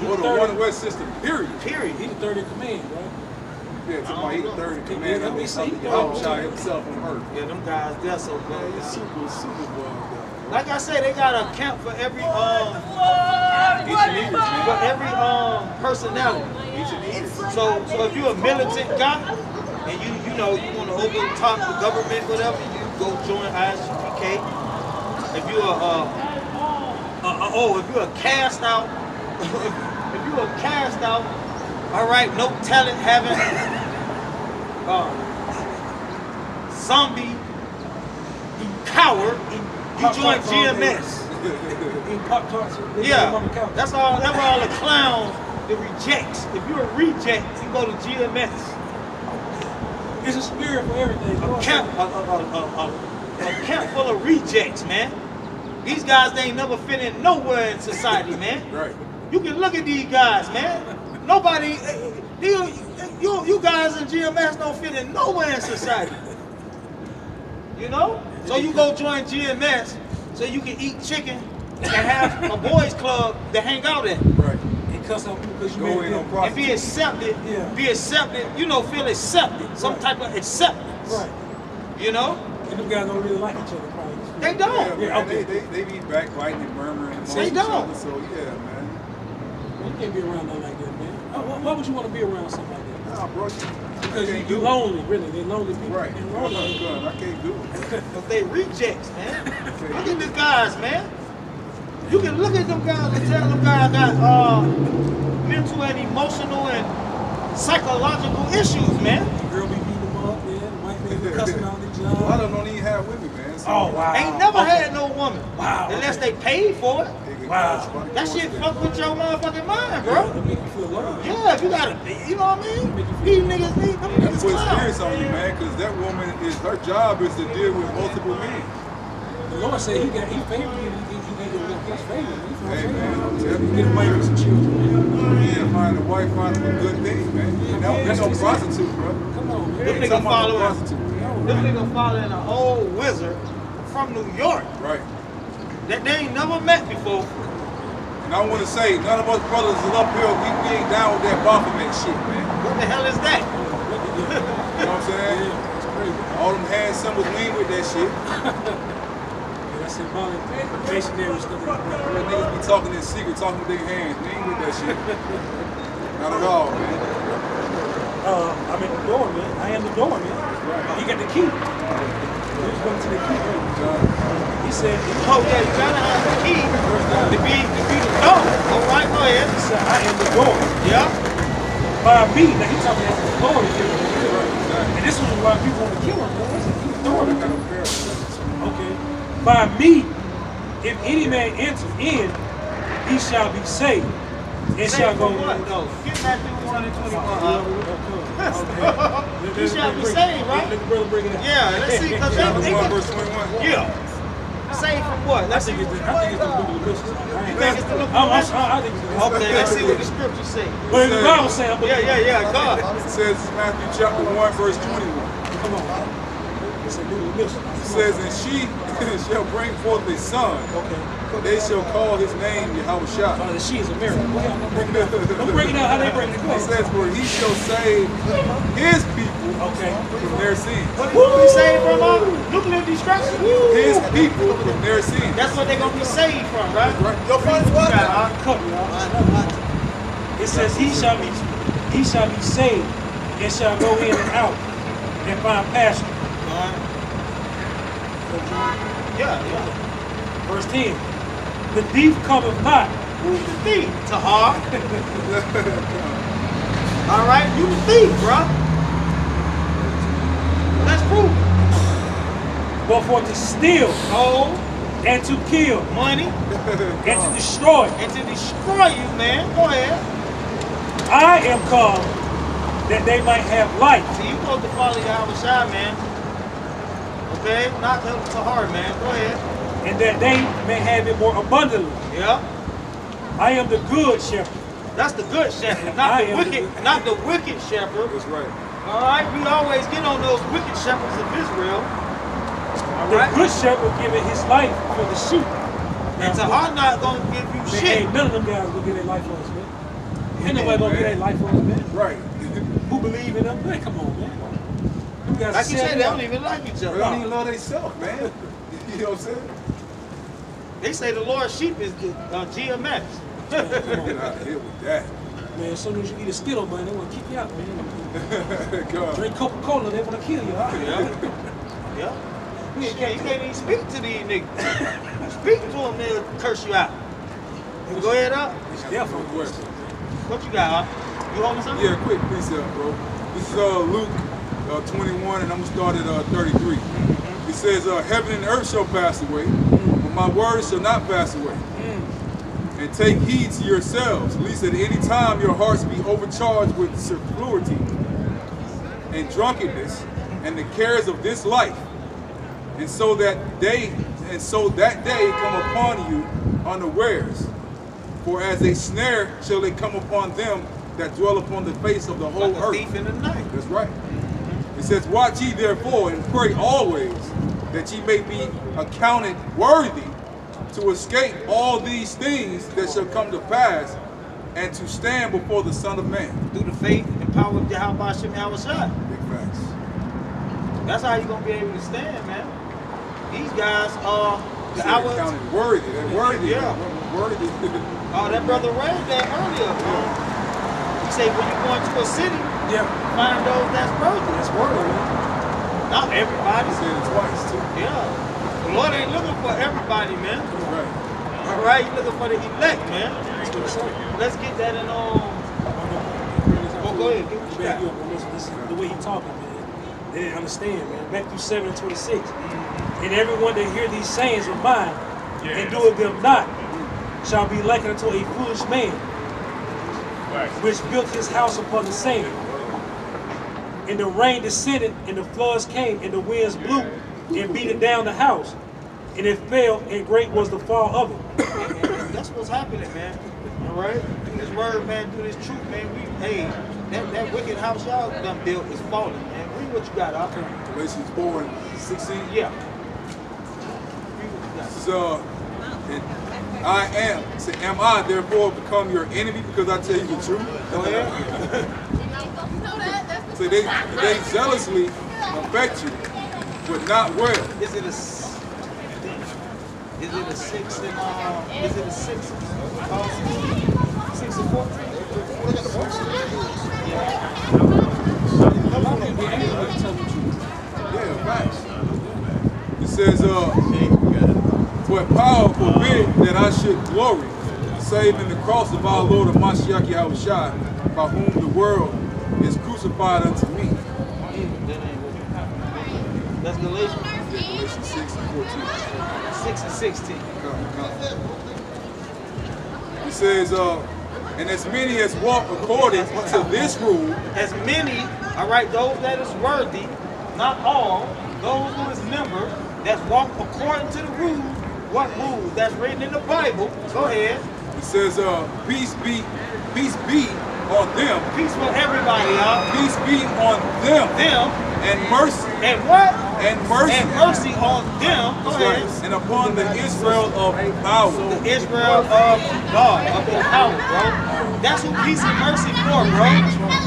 Or the one West system, period. Period. He's the third in command, right? Yeah, somebody he's the third in command. I mean, Shai himself on earth. Yeah, them guys, they're so good. Yeah, he's super boy. Like I said, they got a camp for every personality. So if you're a militant guy and you know you want to overtop the government, whatever, you go join ISUPK. If you're if you're a cast out, if you're a cast out, all right, no talent having zombie, you coward. You join GMS. Yeah, that's all the clowns, the rejects. If you're a reject, you go to GMS. It's a spirit for everything. A camp full of rejects, man. These guys, they ain't never fit in nowhere in society, man. Right. You can look at these guys, man. Nobody, you guys in GMS don't fit in nowhere in society. You know? So you go join GMS so you can eat chicken and have a boys club to hang out in. Right. And cuss out people because you go in on prostitute. And be accepted. Yeah. Be accepted. You know, feel accepted. Some type of acceptance. Right. You know? And them guys don't really like each other, probably. They don't. Yeah, okay. They be backbiting and murmuring. They don't. So yeah, man. You can't be around nothing like that, man. Why would you want to be around something like that? Nah, bro. Because you're lonely, really. They're lonely people. Right. They're lonely. I can't do it. But they rejects, man. Look at the guys, man. You can look at them guys and tell them guys got mental and emotional and psychological issues, man. Girl be beating them up, man. White man be cussing out their job. A lot of them don't even have women, man. So oh, wow. Ain't never had no woman. Wow. Unless they paid for it. Wow. That shit fuck with your motherfucking mind, bro. It make you feel lonely. Yeah, if you gotta, you know what I mean? These niggas need them niggas put clowns. spirits on you, man, because that woman her job is to deal with multiple men. The Lord said he favored you. He gave you his favor. Hey, man, I'm telling you. Get a wife and some children, man. Yeah, find a wife, find a good thing, man. That ain't no prostitute, bro. Come on, man. Them niggas following an old wizard from New York. Right. That they ain't never met before. And I want to say, none of us brothers is up here, we ain't down with that Baphomet shit, man. What the hell is that? You know what I'm saying? That's crazy. All them hand symbols, we ain't with that shit. That's symbolic. Masonry stuff. Real niggas be talking in secret, talking with their hands. We ain't with that shit. Not at all, man. I'm in the door, man. I am the door, man. Right. He got the key. He was going to the key. He said, oh yeah, you gotta have the key to be the door. All right, go ahead. He said, I am the door. Yeah. By me. Now he talking as the door to kill him. And this was why people want to kill him. He's the door. Okay. By me, if any man enter in, he shall be saved. And shall go. What though? Get Matthew 1 and 21. Okay. He shall be saved, right? Let the brother bring it out. Yeah, let's see, because they 1 verse 21. yeah. Saved from what? I think it's the book of Leviticus. You think it's the book of Leviticus? I think it's the book of Okay, let's see what the scripture say. But in the Bible saying, yeah, God. It says Matthew chapter 1 verse 21. Come on. It's a new mission. It says, and she shall bring forth a son. Okay. They shall call his name Yahushua. The she is a miracle. Don't break it out how they break it. It says, for he shall save his people from their sins. What will be saved from nuclear destruction? His people from their sins. That's what they're going to be saved from, right? Your fun's what? It says he shall be saved and shall go in and out and find pasture. Yeah. Verse 10. The thief cometh not. Who's the thief? Tahar. All right, you the thief, bro. Let's prove it. But for to steal, and to kill, money, and to destroy. And to destroy you, man. Go ahead. I am come that they might have life. See, you supposed to follow Yahushua, man. Okay? Not Tahar, man. Go ahead. And that they may have it more abundantly. Yeah. I am the good shepherd. That's the good shepherd, not the wicked shepherd. That's right. All right, we always get on those wicked shepherds of Israel. All the right? good shepherd giving his life for the sheep. And Tahar not gonna give you shit. Ain't none of them guys gonna give their life for us, man. Ain't nobody gonna get their life on us, man. Right. Who believe in them? Man, come on, man. You guys Like you said, they don't even like each They other. don't even love themselves, man. You know what I'm saying? They say the Lord's sheep is GMS. Get out of here with that. Man, as soon as you eat a Skittle, man, they want to kick you out, man. God. Drink Coca-Cola, they want to kill you. Huh? Yeah. You can't even speak to these niggas. Speak to them, they'll curse you out. Go ahead, up. It's definitely worse. What you got, huh? You holding something? Yeah, quick precept, bro. This is Luke 21, and I'm gonna start at 33. It says, "Heaven and earth shall pass away, but my words shall not pass away. And take heed to yourselves, lest at any time your hearts be overcharged with superfluity and drunkenness and the cares of this life, and so that day come upon you unawares. For as a snare shall it come upon them that dwell upon the face of the whole like a earth." thief in the night. That's right. It says, "Watch ye therefore and pray always, that ye may be accounted worthy to escape all these things that shall come to pass, and to stand before the Son of Man." Through the faith and power of Yahweh Shem Yahushua. Big facts. That's how you're going to be able to stand, man. These guys are the hours. Accounted worthy. They're worthy. Yeah. Worthy. Oh, that brother read that earlier. He said when you go into a city, find those that's worthy. That's worthy, man. Not everybody. He said it twice, too. Yeah. The Lord ain't looking for everybody, man. That's right. All right, he's looking for the elect, man. That's what it says. Let's get that in go ahead, get what you got. This is the way he talking, man. They didn't understand, man. Matthew 7:26. And everyone that hear these sayings of mine and doeth them not shall be likened unto a foolish man, which built his house upon the sand. And the rain descended, and the floods came, and the winds blew, and beat it down the house. And it fell, and great was the fall of it. That's what's happening, man. All right? Through this word, man, through this truth, man, that wicked house y'all done built is falling, man. Read what you got, okay? Galatians 4:16. Yeah. So, I am. Say, am I therefore become your enemy because I tell you the truth? Go ahead. So they zealously affect you, but not well. Is it a 6 and 6 and 14? Yeah, facts. It says, "For power forbid that I should glory, save in the cross of our Lord of Mashiach Yahushua, by whom the world is crucified unto me." That's Galatians. Galatians 6 and 14. 6 and 16. It says, "And as many as walk according to this rule," As many, all right, those that is worthy, not all, those who is member, that walk according to the rules. What rules? That's written in the Bible. Go ahead. it says, peace be on them. Peace with everybody, y'all. Peace be on them. Them. And mercy. And what? And mercy. And mercy on them. Go ahead. And upon the Israel of power. The Israel of God, of the power, bro. That's who peace and mercy for, bro.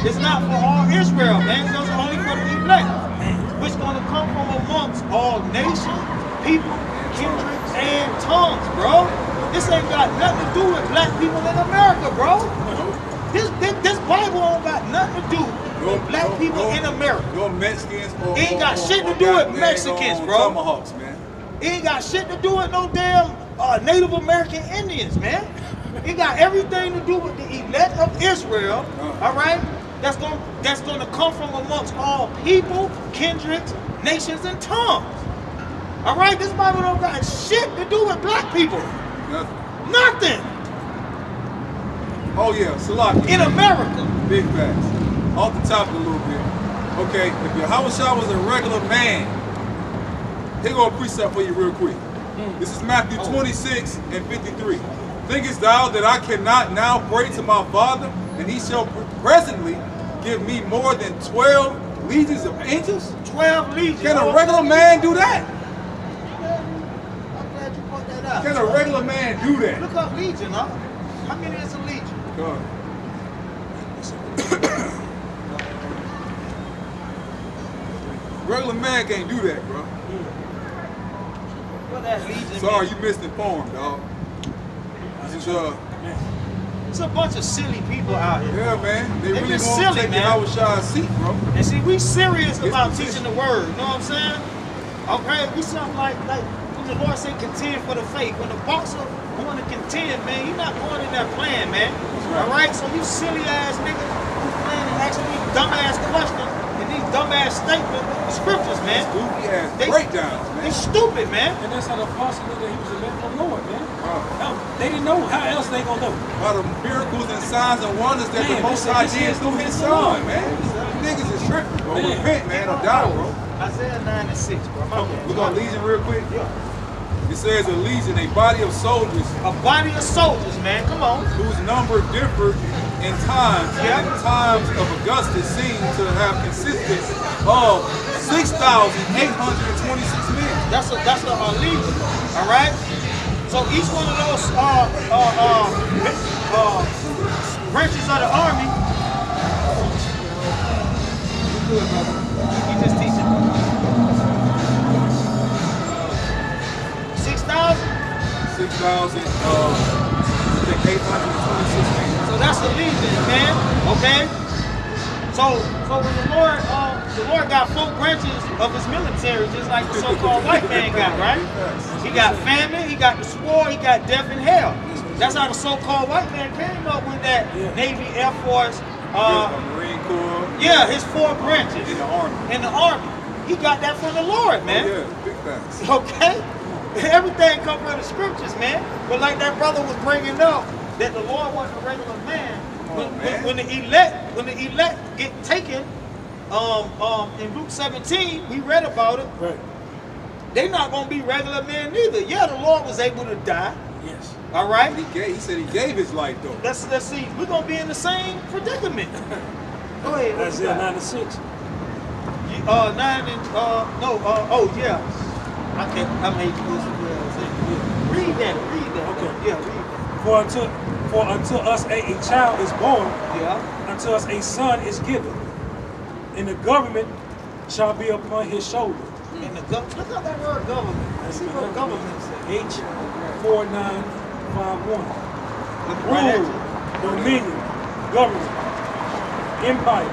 It's not for all Israel, man. It's only for the elect, which going to come from amongst all nations, people, kindreds, and tongues, bro. This ain't got nothing to do with black people in America, bro. This Bible don't got nothing to do with black people in America. No Mexicans or It ain't got shit to do with Mexicans, bro. Tomahawks, man. It ain't got shit to do with no damn Native American Indians, man. It got everything to do with the elect of Israel, all right? That's gonna come from amongst all people, kindreds, nations, and tongues. All right, this Bible don't got shit to do with black people. Nothing. Oh yeah, Salaki. In America. Big facts. Off the topic a little bit. Okay, if Yahushua was a regular man, here go a precept for you real quick. This is Matthew 26 and 53. Thinkest thou that I cannot now pray to my Father, and he shall presently give me more than 12 legions of angels? 12 legions. Can a regular man do that? I'm glad you brought that up. Can a regular man do that? Look up legion, huh? How many is a legion? God. Regular man can't do that, bro. What that legion? Sorry, man? you misinformed, dog. It's a bunch of silly people out here. Yeah, man. They really just want to silly, take man. our Shah's seat, bro. And see, we serious about position. teaching the word. You know what I'm saying? Okay, we something like when the Lord say contend for the faith. When the boxer want to contend, man, he's not going in there playing, man. Right. All right, so you silly ass niggas who playing and asking these dumb ass questions and these dumb ass statements with the scriptures, man. Goofy ass breakdowns, man. They stupid, man. And that's how the apostle knew that he was a man from the Lord, man. They didn't know. How else they gonna know? By the miracles and signs and wonders that the Man, Most High did through His Son, man. These niggas is tripping, bro. Man. Repent, man, or die, bro. Isaiah 9 and 6, bro. My bad. Look on Legion real quick. Yeah. It says a legion, a body of soldiers A body of soldiers, man. Come on. whose number differed in times. Yeah. And the times of Augustus seem to have consisted of 6,826 men. That's a legion. All right. So each one of those branches of the army. You just teaching. 6,000. 6,826 men. So that's a legion, man. Okay. So when the Lord got 4 branches of his military, just like the so-called white man got, right? He got famine, he got the sword, he got death and hell. That's how the so-called white man came up with that Navy, Air Force, Marine Corps. yeah, his 4 branches In the army. in the army. He got that from the Lord, man. Yeah, big facts. Okay? Everything come from the scriptures, man. But like that brother was bringing up, that the Lord wasn't a regular man. When the elect get taken, in Luke 17, we read about it. Right. They're not gonna be regular men neither. Yeah, the Lord was able to die. Yes. All right. He said he gave his life though. Let's see. We're gonna be in the same predicament. Go ahead. what you Isaiah got? 9 and 6. 9 and oh yeah. I made you listen to that. Read that. Okay. Yeah, read that. For unto us a child is born, Yeah. unto us a son is given, and the government shall be upon his shoulder. And the look up that word government. Let's see what government says. H4951. Look right at Rule, you. dominion, government, empire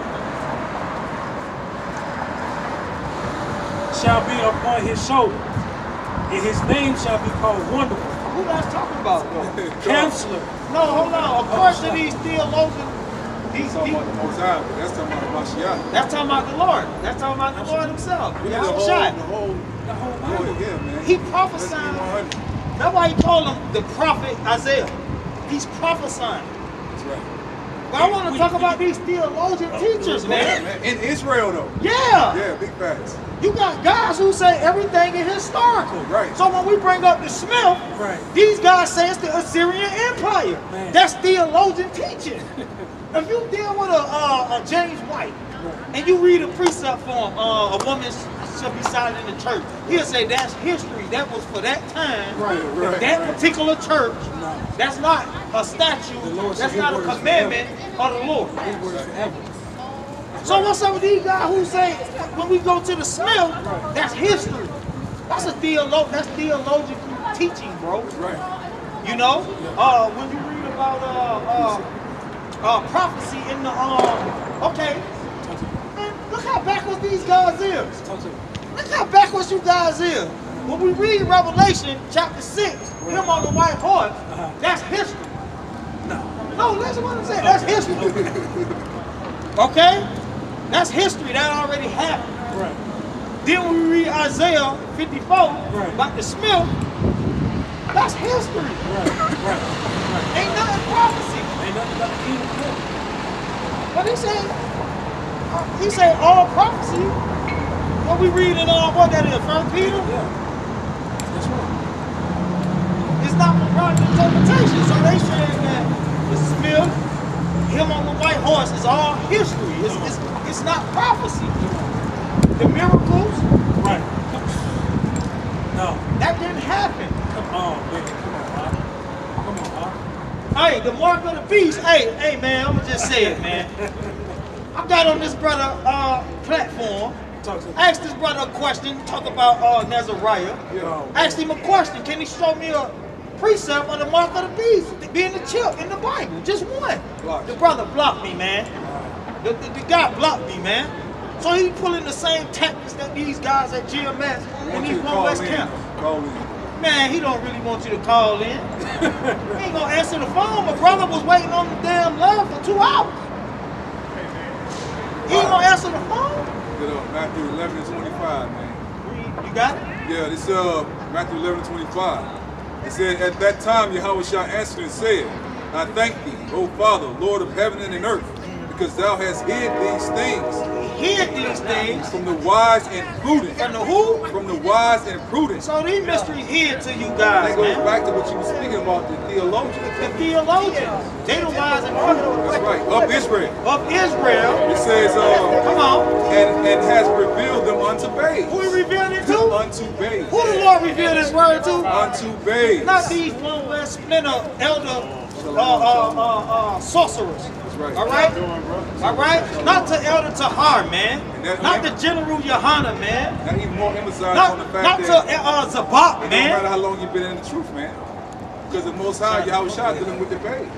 shall be upon his shoulder, and his name shall be called Wonderful, Who that's talking about, though? Counselor. No, hold on. According to these theologians, He's talking about the Most High, but that's talking about Mashiach. that's talking about the Lord. That's talking about the Lord himself. We need That's the a whole shot. Bible. yeah, man. He Let's prophesying. get 100. That's why he called him the prophet Isaiah. He's prophesying. That's right. But I want to talk about these theologian teachers, man. In Israel though. Yeah. Yeah, big facts. You got guys who say everything is historical. Right. So when we bring up the Smith, Right. these guys say it's the Assyrian Empire. Man. That's theologian teaching. If you deal with a James White and you read a precept for him, a woman should be silent in the church, he'll say that's history. That was for that time. Right, right, That right. particular church. No. That's not a statue. The Lord said That's his not a word is commandment of the Lord. His word is forever. So what's up with these guys who say when we go to the Smith, that's history? That's theological teaching, bro. Right. You know, when you read about prophecy in the okay, man, look how backwards these guys is. Look how backwards you guys is. When we read Revelation chapter 6, him on the white horse, that's history. No, listen what I'm saying. That's history. Okay? That's history. That already happened. Right. Then when we read Isaiah 54 about the Smith, that's history. Right. Ain't nothing prophecy. Ain't nothing but the kingdom of heaven. But he said all prophecy. What we read in what that is, 1 Peter, Yeah. That's right. it's not from private interpretation. So they saying that the Smith, him on the white horse, is all history. It's not prophecy. The miracles, Right. No. that didn't happen. Come on, man. Come on, Hey, the mark of the beast. Hey, man, I'ma just say it, man. I got on this brother platform, talk to him. Ask this brother a question. Talk about Nazariah. Yeah. Ask him a question. Can he show me a precept of the mark of the beast being the chip in the Bible? Just one. Block. The brother blocked me, man. The guy blocked me, man. So he pulling the same tactics that these guys at GMS and these One West camps. Call in. Man, he don't really want you to call in. He ain't gonna answer the phone. My brother was waiting on the damn line for 2 hours. He ain't gonna answer the phone. Get up, Matthew 11 and 25, man. You got it? Yeah, this Matthew 11 and 25. It said, at that time Yahweh shall answer and said, I thank thee, O Father, Lord of heaven and earth, because thou hast hid these things. Hid these things from the wise and prudent. From the who? From the wise and prudent. So these mysteries hid to you guys, that goes man. back to what you were speaking about, the theologians. The theologians. They the wise and prudent. That's right. Of Israel. Of Israel. It says, come on. And has revealed them unto babes. Who he revealed it to? Unto babes. Who the Lord revealed his word to? Unto babes. Not these One West splinter elder sorcerers. Right. All right? All right? Not to Elder Tahar, man. Not to General Yohana, man. Not even more emphasized on the fact not that to Zabak, man. No matter how long you've been in the truth, man. Because the Most High, Yahweh shot them with the babes.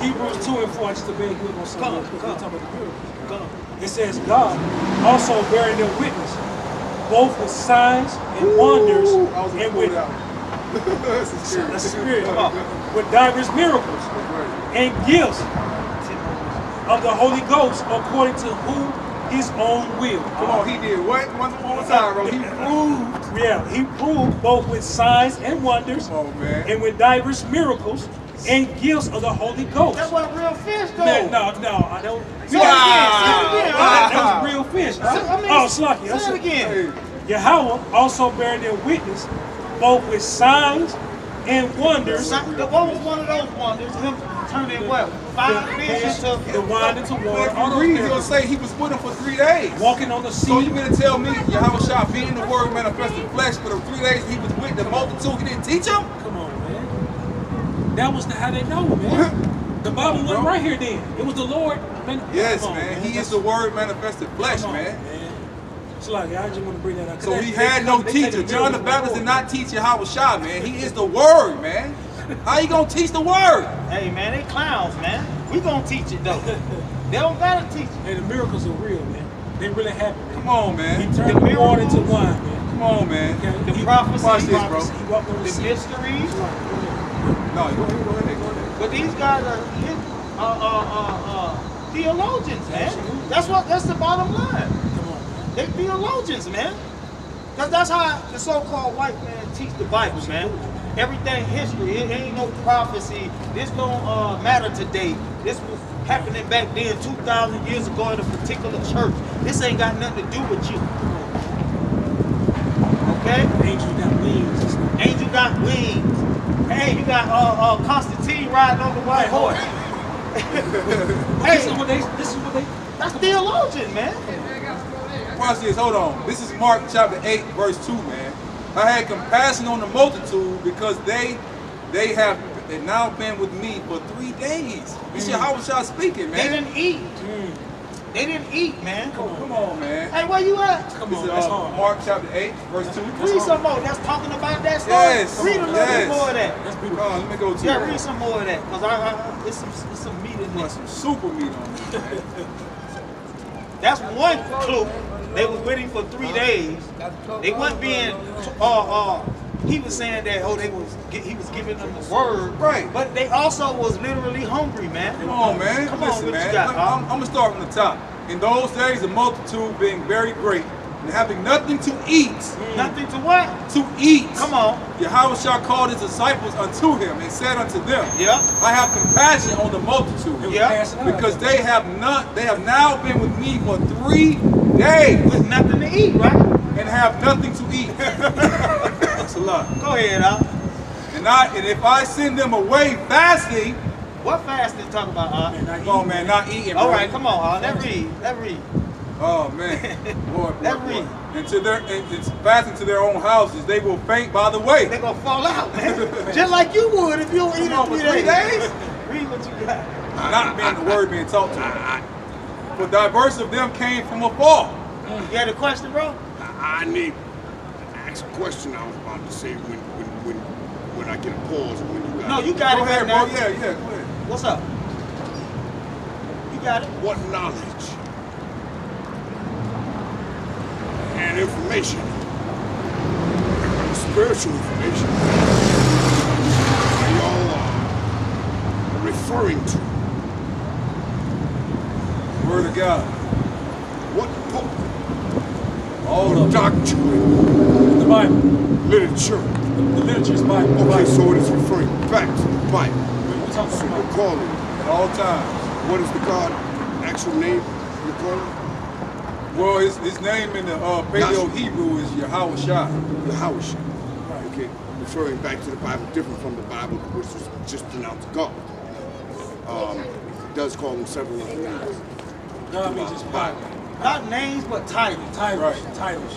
Hebrews 2 and 4, just to beg you on something. Come. It says, God also bearing them witness, both with signs and wonders, and with the Spirit, with diverse miracles and gifts of the Holy Ghost according to his own will. Come on, he did what? One more time, bro. He proved. Yeah, he proved both with signs and wonders, and with diverse miracles and gifts of the Holy Ghost. That wasn't real fish, though. Man, no, I don't. Say it again. That was real fish. Slucky. Say it again. Yahweh also bearing them witness, both with signs and wonders. What was one of those wonders? Him turning what? 5 fish into the wine into water. If you read, he'll say he was with them for 3 days. Walking on the sea. So you mean to tell me Yahweh Shah being the word manifested flesh for the 3 days he was with the multitude, he didn't teach them? Come on, man. That was how they know, man. The Bible wasn't right here then. It was the Lord. Yes, man. He is the word manifested flesh, man. It's like, I just want to bring that up. So he had no teacher. John the Baptist did not teach Yahweh Shah, man. He is the word, man. How you gonna teach the word? Hey, man, they clowns, man. We gonna teach it, though. They don't gotta teach it. Hey, the miracles are real, man. They really happen, man. Come on, man. He turned the water into wine, man. Come on, man. Okay. The prophecy, watch this, bro. the mysteries. No, go ahead. But these guys are theologians, man. That's the bottom line. They theologians, man. Because that's how the so-called white man teach the Bible, man. Everything history. It ain't no prophecy. This don't matter today. This was happening back then 2,000 years ago in a particular church. This ain't got nothing to do with you. Okay? Angel got wings. Angel got wings. Hey, you got Constantine riding on the white horse. Hey, This is what they. That's theologian, man. Watch this, hold on. This is Mark chapter 8, verse 2, man. I had compassion on the multitude because they have now been with me for 3 days. This is Yahweh Shah speaking, man. They didn't eat. They didn't eat, man. Come on, man. Hey, where you at? Come on, This that's is hard. Mark chapter 8, verse 2. Read some more. That's talking about that story. Yes. Read a little bit more of that. That's Hold beautiful. on, let me go to Yeah, it. read some more of that. Because it's some meat in there. Some super meat on it. That's one clue. They was with him for 3 days. They wasn't being, he was saying that, he was giving them the word. Right. But they also was literally hungry, man. Come on, man. Come on, Listen, what you man. got, I'm going to start from the top. In those days, the multitude being very great and having nothing to eat. Nothing to what? To eat. Come on. Yahweh Shah called his disciples unto him and said unto them, Yeah. I have compassion on the multitude. Yeah. Because they have now been with me for 3 days With nothing to eat, right? and have nothing to eat. That's a lot. Go ahead, Al. And if I send them away fasting, What fasting talk about, Al? come on, man, not eating. All bro. right, come on, Al. Let's read. Oh man, boy. Let's read. And it's fasting to their own houses. They will faint by the way. They're going to fall out, man. Just like you would if you don't eat Come on, in for 3 3 days. days? Read what you got. Not being the word being taught to them. For diverse of them came from afar. You had a question, bro? I need to ask a question I was about to say when I get a pause and when you got No, it. you got Go it ahead, right bro. now. Yeah, go ahead. What's up? You got it. What knowledge and information, spiritual information, are y'all referring to? Word of God. What book? All What of them. doctrine? The Bible. Literature. The literature is Bible. Okay, so it is referring back to the Bible. We're talking So about you're calling. At all times. What is the God actual name you're calling? Well, his name in the Paleo Hebrew is Yahweh Shai. Yahweh. Okay, referring back to the Bible, different from the Bible, which was just pronounced God. It does call him several other names. God means his Bible. Not names, but titles. Titles. Right. Titles.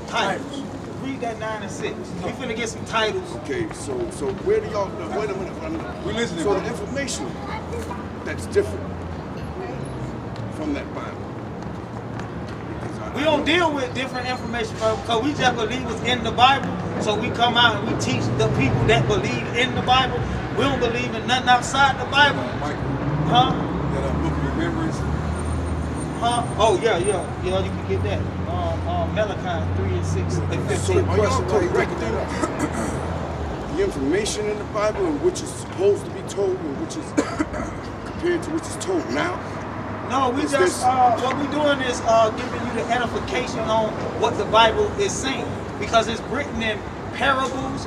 Titles. Read that 9 and 6. We finna get some titles. Okay, so where do y'all? Wait a minute. We listening, So bro. the information that's different from that Bible. Because We don't deal with different information, bro, because we just believe what's in the Bible. So we come out and we teach the people that believe in the Bible. We don't believe in nothing outside the Bible. Michael, Huh? that book of remembrance. Huh? Oh, yeah, you can get that. Malachi 3 and 6 and So 15. are y'all correcting the information in the Bible and which is supposed to be told and which is compared to which is told now? No, we Is just, this- what we're doing is giving you the edification on what the Bible is saying. Because it's written in parables,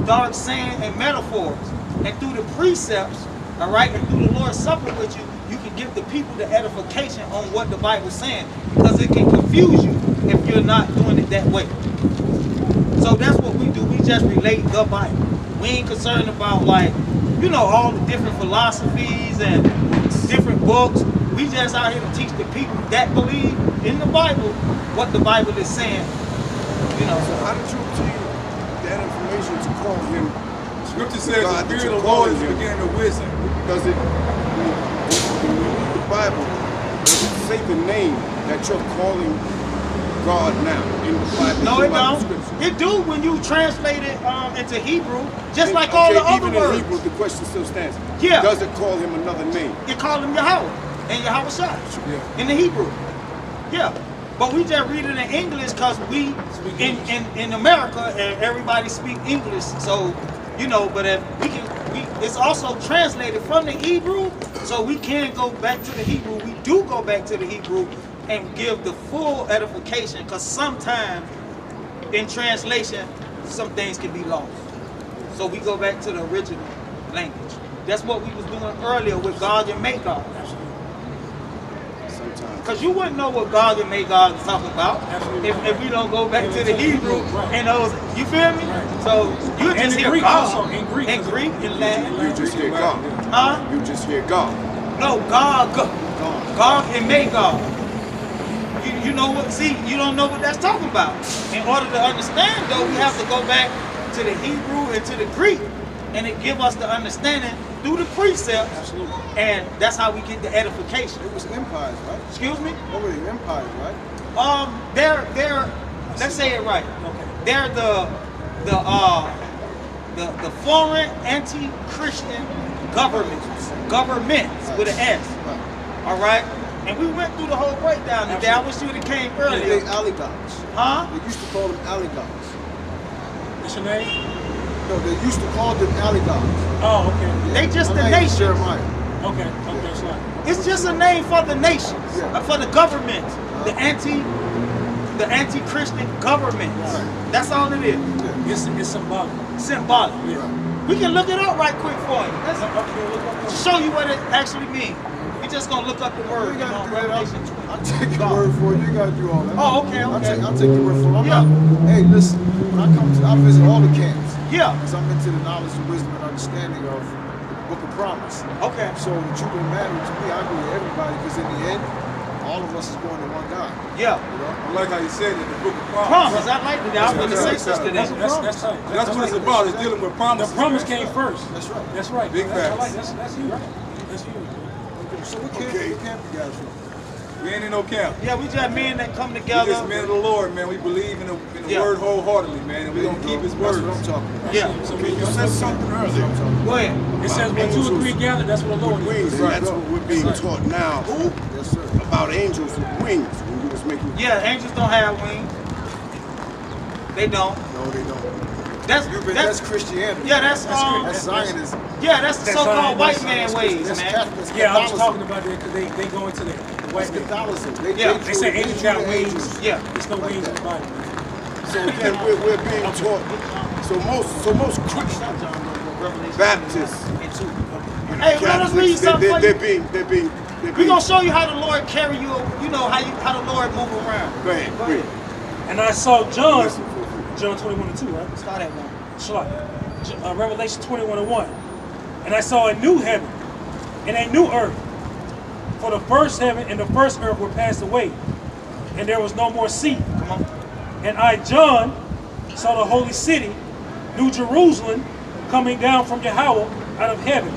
dark saying, and metaphors. And through the precepts, all right, and through the Lord's Supper with you, you can give the people the edification on what the Bible's saying. Because it can confuse you if you're not doing it that way. So that's what we do. We just relate the Bible. We ain't concerned about, like, you know, all the different philosophies and different books. We just out here to teach the people that believe in the Bible what the Bible is saying. You know, So how did you obtain that information to call him? Scripture says God, the that Spirit you're of the Lord is calling the him. beginning of wisdom. Does it, when you read the Bible, does it say the name that you're calling God now in the Bible? no, it Bible don't. scripture? It do when you translate it into Hebrew, just And- like all the okay, other even words. in Hebrew, the question still stands. Yeah. Does it call him another name? You call him Yahweh and Yahweh Shai Yeah. in the Hebrew. Yeah. But we just read it in English because we in America and everybody speak English. So, you know, but if it's also translated from the Hebrew, so we can go back to the Hebrew. We do go back to the Hebrew and give the full edification, because sometimes in translation some things can be lost. So we go back to the original language. That's what we was doing earlier with Gog and Magog. Sometimes. Because you wouldn't know what Gog and Magog is talking about if we don't go back to the Hebrew and those, you feel me? So you And just in hear Greek God. also, in Greek. In Greek, in Latin. You just hear God. Huh? You just hear God. No, Gog. Gog and Magog. You know what, see, you don't know what that's talking about. In order to understand though, we have to go back to the Hebrew and to the Greek, and it give us the understanding through the precepts. Absolutely. And that's how we get the edification. It was empires, right? Excuse me? What were the empires, right? They're let's say it right. Okay. They're the foreign anti-Christian governments with an S. Right. All right, and we went through the whole breakdown today. I wish you would have came They earlier. oligarchs. Huh? They used to call them oligarchs. What's your name? No, they used to call them oligarchs. Oh, okay. They just My the name is nation. Jeremiah. Okay. Okay. It's like. It's just a name for the nations, Yeah. for the government, the anti-Christian governments. Right. That's all it is. Yeah. It's symbolic. Symbolic. Yeah. We can look it up right quick for you. Let's Okay. Look up. show you what it actually means. We just gonna look up the word. You gotta do that. Revelation I'll take your word for it. You gotta do all that. Oh, okay, I'll okay. take your word for it. I'm Yeah. not, hey, listen, when I visit all the camps. Yeah. Because I'm into the knowledge and wisdom and understanding of the book of promise. Okay. So the truth of the matter to me, I agree with everybody, because in the end, all of us is going to one God. Yeah. You know? I like how you said it in the book of promise. Promise. I like that. I was going to say sister That's that. tight. That's what it's about. It's dealing with The promises. promise man. came first. That's right. That's right. Big facts. That's you. That's you. Okay, so what camp you guys from? We ain't in no camp. Yeah, we just men that come We together. just men of the Lord, man. We believe in the Yeah. word wholeheartedly, man. And we don't keep his That's words. what I'm talking about. Yeah. So Okay, you said something earlier. Go ahead. it says when 2 or 3 gather, that's what the Lord is. Wings, and that's what we're being taught now Yes, sir. about angels with wings. When you was making Yeah, angels don't have wings. They don't. No, they don't. That's That's Christianity. yeah, that's That's Zionism. yeah, that's the That's so-called Zionism. white man ways, That's man. Catholic. Yeah, I was talking about that because they go into the white That's man. Catholicism. Yeah. They say angels got wings. Yeah. There's no wings in the Bible. So again, we're being taught. So most Christian Baptists, Hey, let us read something for they're you. being. We're gonna show you how the Lord carry you. You know how the Lord move around. Go ahead, read. And I saw John, Listen for it. John 21:2, right? Start at one. Revelation 21:1. And I saw a new heaven and a new earth. For the first heaven and the first earth were passed away, and there was no more sea. Come on. And I, John, saw the holy city, New Jerusalem, coming down from Yahweh out of heaven,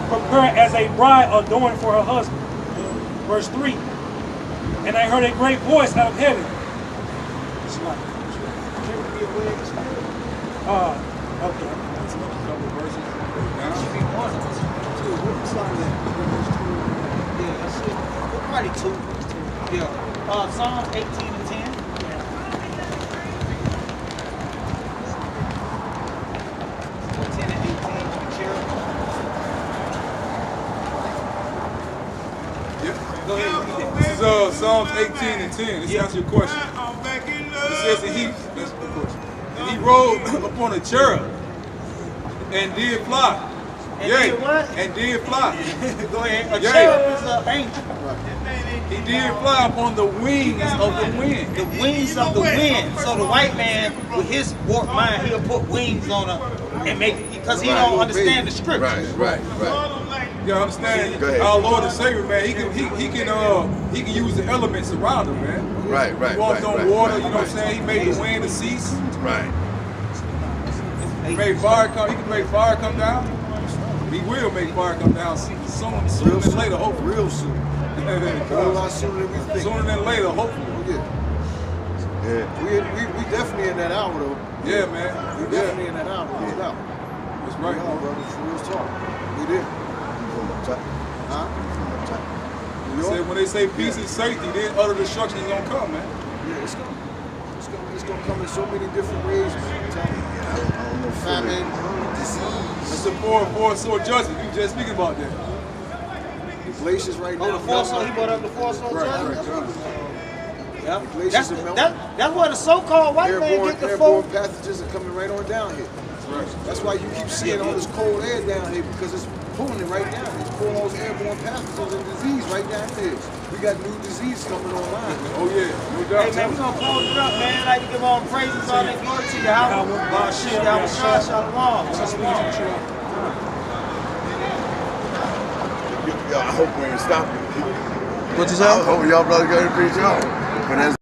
prepared as a bride adorned for her husband. Verse 3. And I heard a great voice out of heaven. Okay. Couple verses Should be down. one of us. Two. What side is that? Yeah, that's it. Probably two. Yeah. Psalm 18 and 10. 10 and 18. Cherub. Yeah. Go ahead, read that. This is Psalms 18 and 10. This answers your question. It says that that's the question. And he rode upon a cherub and did fly. And Yea, did what? and did fly. Go ahead. A Yeah. cherub is an angel. He did fly upon the wings of the wind. The wings of the wind. So the white man, with his warped mind, he'll put wings on her and make because he don't understand the scriptures. Right. You understand? Go ahead. Our Lord and Savior, man, he can use the elements around him, man. Right. He walked on water, you know what I'm saying? He made the wind to cease. Right. He made fire come. He can make fire come down. He will make fire come down sooner than later, hopefully. Real soon. A whole lot sooner than we think. Sooner than later, hopefully. Oh, yeah. Yeah. We definitely in that hour, though. Yeah, man. We definitely in that hour, no doubt. That's We right, are, bro. brother. For real talk. We did. Huh? New He York? said when they say peace and safety, then utter destruction is gonna come, man. Yeah, it's gonna come in so many different ways, man. I'm telling you. I don't know. Famine, It's disease, the for a sore judgment. You just speaking about that. glaciers right now. Oh, the four-soul, he brought up the four-soul judgment. Yeah. That's, Glaciers are melting. that's where the so-called white man get the Airborne folk. pathogens are coming right on down here. Right. That's why you keep seeing all this cold air down here because it's pulling it right down. It's pulling all those airborne pathogens and disease right down here. We got new disease coming online. Oh yeah, no doubt. Hey man, we're gonna close it up, man. I'd like to give all the praises, all that glory to Yahweh. Shit, Yahweh, Shalom. I hope we ain't stopping. What you say? I hope y'all brother go to preach on. But that's